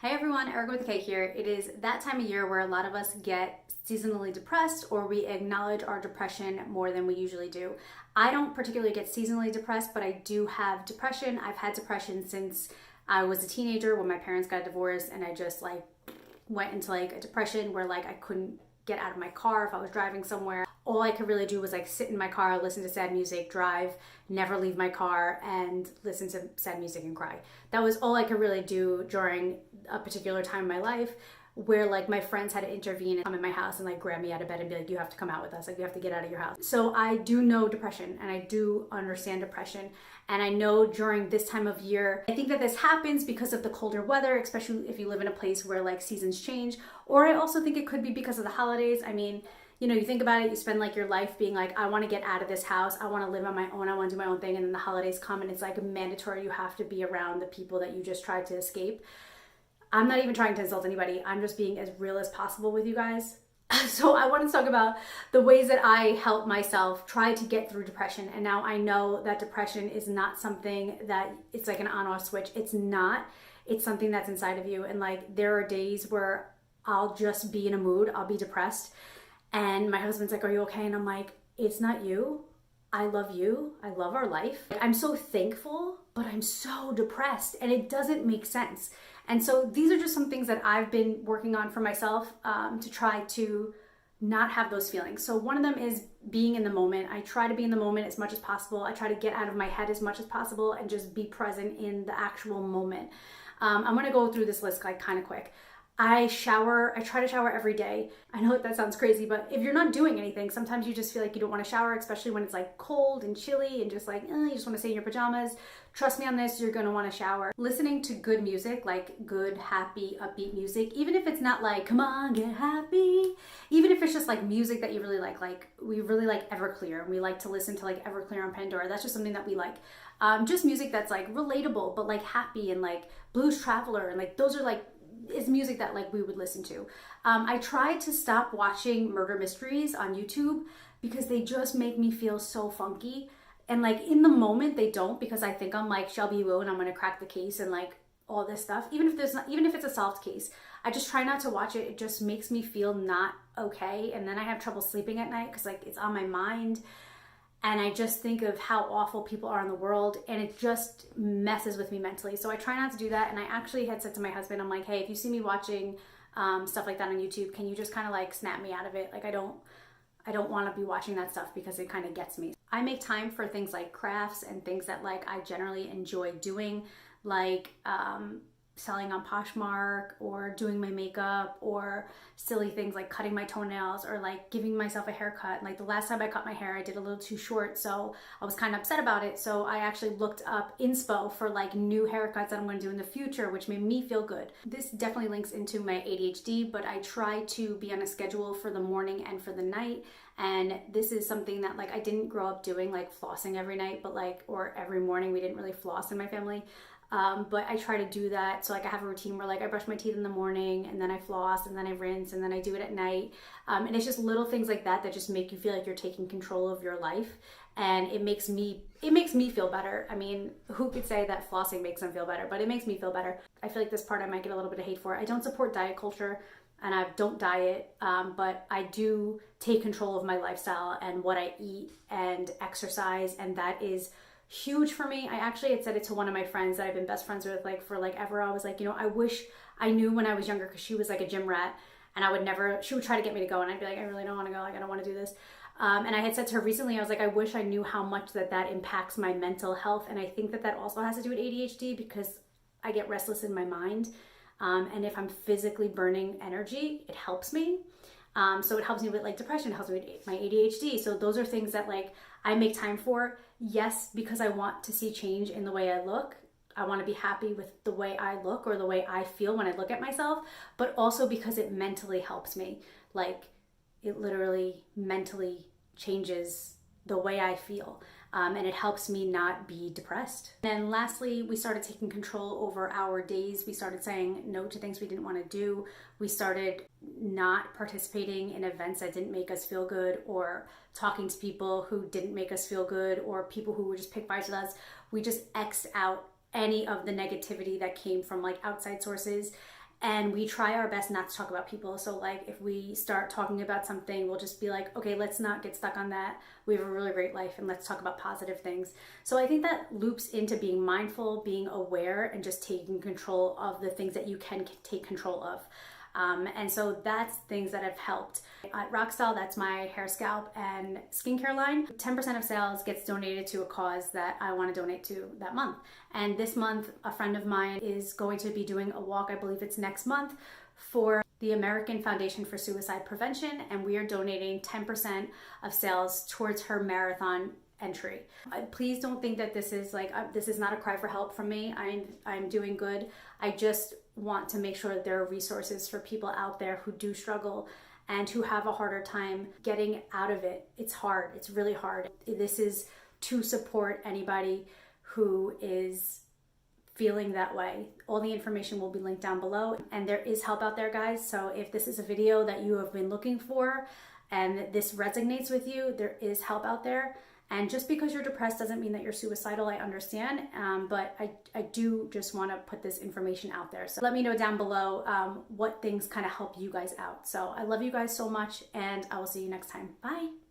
Hey everyone, Erica with K here. It is that time of year where a lot of us get seasonally depressed or we acknowledge our depression more than we usually do. I don't particularly get seasonally depressed, but I do have depression. I've had depression since I was a teenager when my parents got divorced, and I just went into a depression where I couldn't get out of my car if I was driving somewhere. All I could really do was sit in my car, listen to sad music, drive, never leave my car, and listen to sad music and cry. That was all I could really do during a particular time in my life where my friends had to intervene and come in my house and grab me out of bed and be like, you have to come out with us, you have to get out of your house. So I do know depression and I do understand depression. And I know during this time of year, I think that this happens because of the colder weather, especially if you live in a place where seasons change. Or I also think it could be because of the holidays. I mean, you think about it, you spend your life being I want to get out of this house, I want to live on my own, I want to do my own thing, and then the holidays come and it's mandatory, you have to be around the people that you just tried to escape. I'm not even trying to insult anybody, I'm just being as real as possible with you guys. So I want to talk about the ways that I help myself try to get through depression. And now I know that depression is not something that it's an on-off switch. It's not. It's something that's inside of you. And there are days where I'll just be in a mood, I'll be depressed. And my husband's like, are you okay? And I'm like, it's not you. I love you. I love our life. I'm so thankful, but I'm so depressed and it doesn't make sense. And so these are just some things that I've been working on for myself to try to not have those feelings. So one of them is being in the moment. I try to be in the moment as much as possible. I try to get out of my head as much as possible and just be present in the actual moment. I'm going to go through this list kind of quick. I try to shower every day. I know that sounds crazy, but if you're not doing anything, sometimes you just feel you don't want to shower, especially when it's cold and chilly and just you just want to stay in your pajamas. Trust me on this, you're going to want to shower. Listening to good music, good, happy, upbeat music, even if it's not come on, get happy, even if it's just music that you really like we really like Everclear, and we like to listen to Everclear on Pandora. That's just something that we like. Just music that's relatable, but happy, and Blues Traveler, and those are is music that we would listen to. I try to stop watching murder mysteries on YouTube because they just make me feel so funky. And in the moment they don't, because I think I'm Shelby Woo and I'm gonna crack the case and all this stuff. Even if it's a solved case, I just try not to watch it. It just makes me feel not okay. And then I have trouble sleeping at night because it's on my mind. And I just think of how awful people are in the world, and it just messes with me mentally. So I try not to do that. And I actually had said to my husband, I'm hey, if you see me watching stuff like that on YouTube, can you just kind of snap me out of it? I don't want to be watching that stuff because it kind of gets me. I make time for things like crafts and things that I generally enjoy doing, selling on Poshmark, or doing my makeup, or silly things like cutting my toenails, or giving myself a haircut. The last time I cut my hair, I did a little too short, so I was kind of upset about it. So I actually looked up inspo for new haircuts that I'm going to do in the future, which made me feel good. This definitely links into my ADHD, but I try to be on a schedule for the morning and for the night. And this is something that I didn't grow up doing, flossing every night, but or every morning. We didn't really floss in my family. But I try to do that. So I have a routine where I brush my teeth in the morning, and then I floss, and then I rinse, and then I do it at night. And it's just little things like that that just make you feel you're taking control of your life. And it makes me feel better. I mean, who could say that flossing makes them feel better? But it makes me feel better. I feel this part I might get a little bit of hate for. I don't support diet culture, and I don't diet, but I do take control of my lifestyle and what I eat and exercise, and that is huge for me. I actually had said it to one of my friends that I've been best friends with for ever. I was I wish I knew when I was younger, because she was a gym rat, and she would try to get me to go, and I'd be I really don't want to go, I don't want to do this. And I had said to her recently, I was I wish I knew how much that impacts my mental health. And I think that also has to do with ADHD, because I get restless in my mind. And if I'm physically burning energy, it helps me. So it helps me with depression, it helps me with my ADHD. So those are things that I make time for. Yes, because I want to see change in the way I look. I want to be happy with the way I look or the way I feel when I look at myself, but also because it mentally helps me. It literally mentally changes the way I feel. And it helps me not be depressed. And lastly, we started taking control over our days. We started saying no to things we didn't want to do. We started not participating in events that didn't make us feel good, or talking to people who didn't make us feel good, or people who would just pick fights with us. We just X'd out any of the negativity that came from outside sources. And we try our best not to talk about people. So like if we start talking about something, we'll just be like, okay, let's not get stuck on that. We have a really great life and let's talk about positive things. So I think that loops into being mindful, being aware, and just taking control of the things that you can take control of. And so that's things that have helped. At Rockstyle, that's my hair, scalp, and skincare line. 10% of sales gets donated to a cause that I want to donate to that month. And this month, a friend of mine is going to be doing a walk, I believe it's next month, for the American Foundation for Suicide Prevention, and we are donating 10% of sales towards her marathon entry. Please don't think that this is this is not a cry for help from me. I'm doing good. I just want to make sure that there are resources for people out there who do struggle and who have a harder time getting out of it. It's hard. It's really hard. This is to support anybody who is feeling that way. All the information will be linked down below, and there is help out there, guys. So if this is a video that you have been looking for and this resonates with you, there is help out there. And just because you're depressed doesn't mean that you're suicidal. I understand, but I do just want to put this information out there. So let me know down below what things kind of help you guys out. So I love you guys so much, and I will see you next time. Bye.